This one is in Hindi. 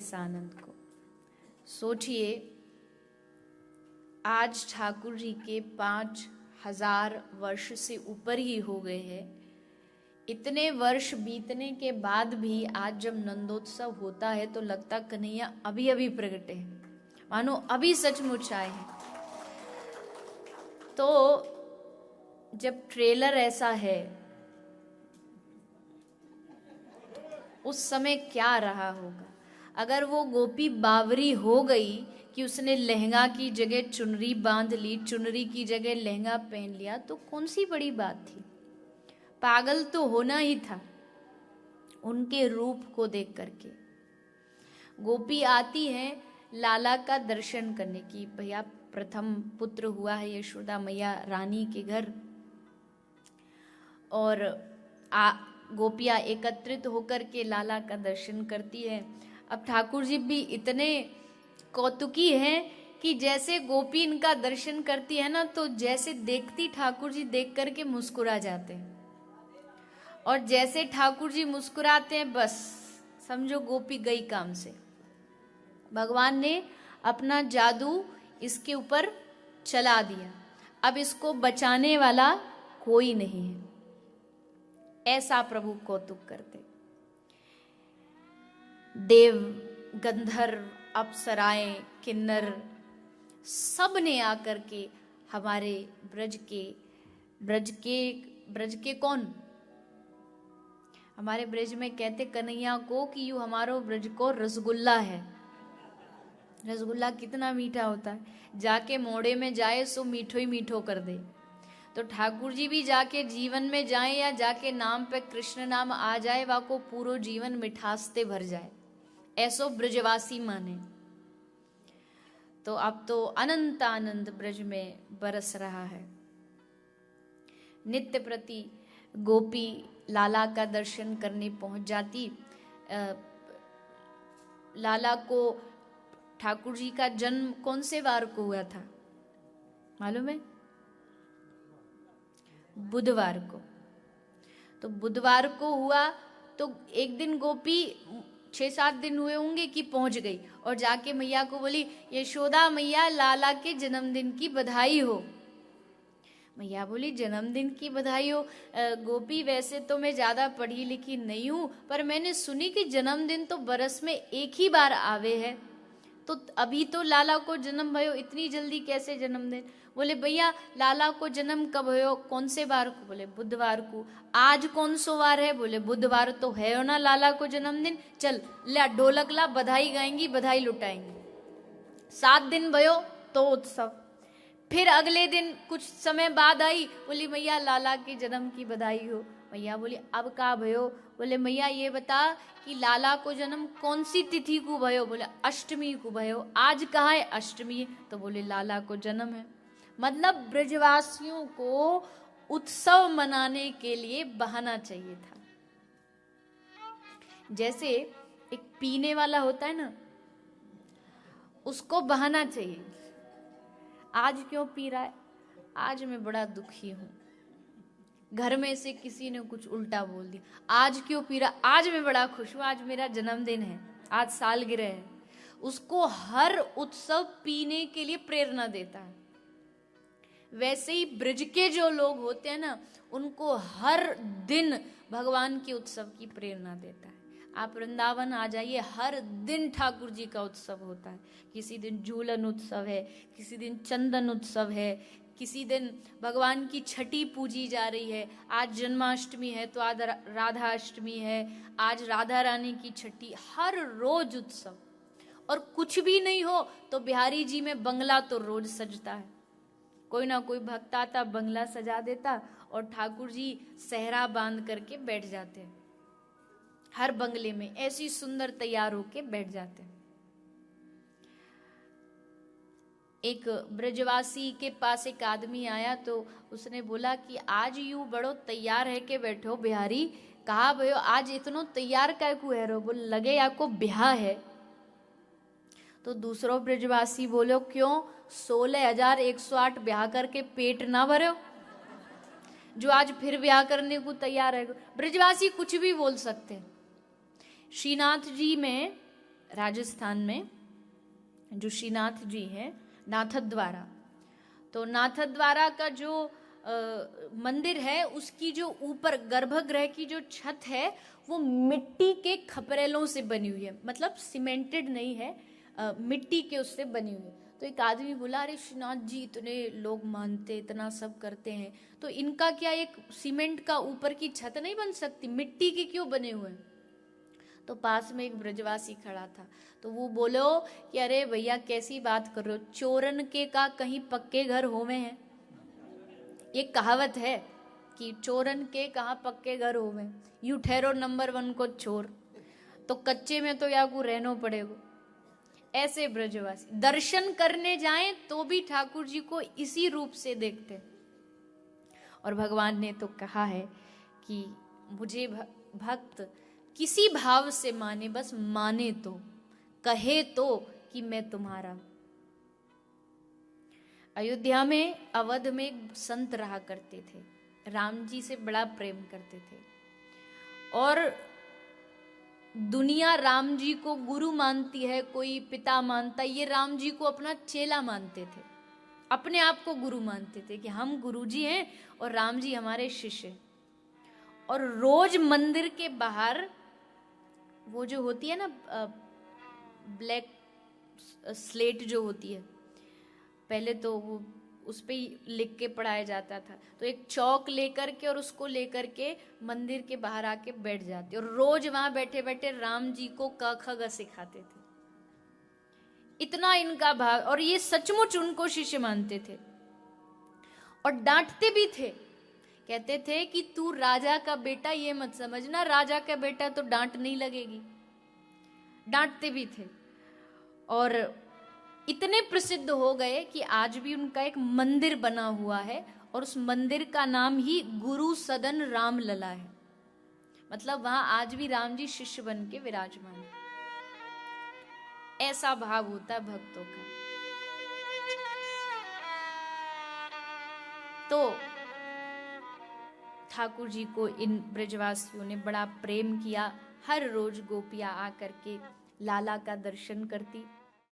इस आनंद को। सोचिए, आज ठाकुर जी के 5000 वर्ष से ऊपर ही हो गए हैं। इतने वर्ष बीतने के बाद भी आज जब नंदोत्सव होता है तो लगता कन्हैया अभी अभी प्रगटे हैं, मानो अभी सचमुच आए हैं। तो जब ट्रेलर ऐसा है, उस समय क्या रहा होगा। अगर वो गोपी बावरी हो गई कि उसने लहंगा की जगह चुनरी बांध ली, चुनरी की जगह लहंगा पहन लिया, तो कौन सी बड़ी बात थी। पागल तो होना ही था उनके रूप को देख करके। गोपी आती है लाला का दर्शन करने की। भैया प्रथम पुत्र हुआ है यशोदा मैया रानी के घर, और गोपियां एकत्रित होकर के लाला का दर्शन करती है। अब ठाकुर जी भी इतने कौतुकी हैं कि जैसे गोपी इनका दर्शन करती है ना, तो जैसे देखती ठाकुर जी देख करके मुस्कुरा जाते हैं, और जैसे ठाकुर जी मुस्कुराते हैं बस समझो गोपी गई काम से। भगवान ने अपना जादू इसके ऊपर चला दिया, अब इसको बचाने वाला कोई नहीं है। ऐसा प्रभु कौतुक करते। देव, गंधर्व, अप्सराएं, किन्नर सब ने आकर के हमारे ब्रज के कौन, हमारे ब्रज में कहते कन्हैया को कि यू हमारो ब्रज को रसगुल्ला है। रसगुल्ला कितना मीठा होता है, जाके मोड़े में जाए सो मीठो ही मीठो कर दे। तो ठाकुर जी भी जाके जीवन में जाए या जाके नाम पे कृष्ण नाम आ जाए, वा को पूरा जीवन मिठासते भर जाए, ऐसो ब्रजवासी माने। तो अब तो अनंत आनंद ब्रज में बरस रहा है। नित्य प्रति गोपी लाला का दर्शन करने पहुंच जाती। लाला को ठाकुर जी का जन्म कौन से वार को हुआ था मालूम है? बुधवार को। तो बुधवार को हुआ तो एक दिन गोपी 6-7 दिन हुए होंगे कि पहुंच गई, और जाके मैया को बोली यशोदा मैया लाला के जन्मदिन की बधाई हो। मैया बोली जन्मदिन की बधाई हो। गोपी वैसे तो मैं ज्यादा पढ़ी लिखी नहीं हूं, पर मैंने सुनी कि जन्मदिन तो बरस में एक ही बार आवे है, तो अभी तो लाला को जन्म भयो, इतनी जल्दी कैसे जन्मदिन? बोले भैया लाला को जन्म कब भयो, कौन से बार को? बोले बुधवार को। आज कौन सो वार है? बोले बुधवार तो है ना लाला को जन्मदिन। चल ला ढोलक ला, बधाई गाएंगी, बधाई लुटाएंगी। 7 दिन भयो तो उत्सव। फिर अगले दिन कुछ समय बाद आई, बोली मैया लाला के जन्म की बधाई हो। मैया बोली अब का भयो? बोले मैया ये बता कि लाला को जन्म कौन सी तिथि को भयो? बोले अष्टमी को भयो। आज कहा है अष्टमी? तो बोले लाला को जन्म है। मतलब ब्रजवासियों को उत्सव मनाने के लिए बहाना चाहिए था। जैसे एक पीने वाला होता है ना, उसको बहाना चाहिए। आज क्यों पी रहा है? आज मैं बड़ा दुखी हूं, घर में से किसी ने कुछ उल्टा बोल दिया। आज क्यों पी रहा? आज मैं बड़ा खुश हूं, आज मेरा जन्मदिन है, आज सालगिरह है। उसको हर उत्सव पीने के लिए प्रेरणा देता है। वैसे ही ब्रज के जो लोग होते हैं ना, उनको हर दिन भगवान के उत्सव की प्रेरणा देता है। आप वृंदावन आ जाइए, हर दिन ठाकुर जी का उत्सव होता है। किसी दिन झूलन उत्सव है, किसी दिन चंदन उत्सव है, किसी दिन भगवान की छठी पूजी जा रही है। आज जन्माष्टमी है तो आज राधाष्टमी है, आज राधा रानी की छठी। हर रोज उत्सव। और कुछ भी नहीं हो तो बिहारी जी में बंगला तो रोज सजता है। कोई ना कोई भक्त आता, बंगला सजा देता, और ठाकुर जी सहरा बांध करके बैठ जाते हैं। हर बंगले में ऐसी सुंदर तैयार होके बैठ जाते हैं। एक ब्रजवासी के पास एक आदमी आया तो उसने बोला कि आज यू बड़ो तैयार है के बैठो बिहारी। कहा भयो आज इतनो तैयार काय को है रो? बोले लगे आपको ब्याह है। तो दूसरो ब्रजवासी बोलो क्यों? 16,108 ब्याह करके पेट ना भरो जो आज फिर ब्याह करने को तैयार है। ब्रजवासी कुछ भी बोल सकते हैं। श्रीनाथ जी में राजस्थान में जो श्रीनाथ जी हैं, नाथद्वारा, तो नाथद्वारा का जो मंदिर है, उसकी जो ऊपर गर्भगृह की जो छत है वो मिट्टी के खपरेलों से बनी हुई है, मतलब सीमेंटेड नहीं है, मिट्टी के उससे बनी हुई है। तो एक आदमी बोला, अरे श्रीनाथ जी इतने लोग मानते, इतना सब करते हैं, तो इनका क्या एक सीमेंट का ऊपर की छत नहीं बन सकती, मिट्टी के क्यों बने हुए हैं? तो पास में एक ब्रजवासी खड़ा था, तो वो बोलो कि अरे भैया कैसी बात कर रहे हो, चोरन के का कहीं पक्के घर होवे हैं। एक कहावत है कि चोरन के कहाँ पक्के घर होवे, यू ठहरो नंबर 1 को चोर, तो कच्चे में तो या को रहना पड़ेगा। ऐसे ब्रजवासी दर्शन करने जाएं तो भी ठाकुर जी को इसी रूप से देखते। और भगवान ने तो कहा है कि मुझे भक्त किसी भाव से माने, बस माने तो, कहे तो कि मैं तुम्हारा। अयोध्या में, अवध में एक संत रहा करते थे, राम जी से बड़ा प्रेम करते थे, और दुनिया राम जी को गुरु मानती है, कोई पिता मानता है, ये राम जी को अपना चेला मानते थे, अपने आप को गुरु मानते थे कि हम गुरु जी हैं और राम जी हमारे शिष्य। और रोज मंदिर के बाहर वो जो होती है ना ब्लैक स्लेट जो होती है, पहले तो वो उस पे ही लिख के पढ़ाया जाता था, तो एक चौक लेकर के और उसको लेकर के मंदिर के बाहर आके बैठ जाते और रोज वहां बैठे बैठे राम जी को क ख ग सिखाते थे। इतना इनका भाव, और ये सचमुच उनको शिष्य मानते थे और डांटते भी थे, कहते थे कि तू राजा का बेटा, ये मत समझना राजा का बेटा तो डांट नहीं लगेगी, डांटते भी थे। और इतने प्रसिद्ध हो गए कि आज भी उनका एक मंदिर बना हुआ है और उस मंदिर का नाम ही गुरु सदन राम लला है, मतलब वहां आज भी राम जी शिष्य बन के विराजमान है। ऐसा भाव होता है भक्तों का। तो ठाकुर जी को इन ब्रजवासियों ने बड़ा प्रेम किया। हर रोज गोपियां आकर के लाला का दर्शन करती।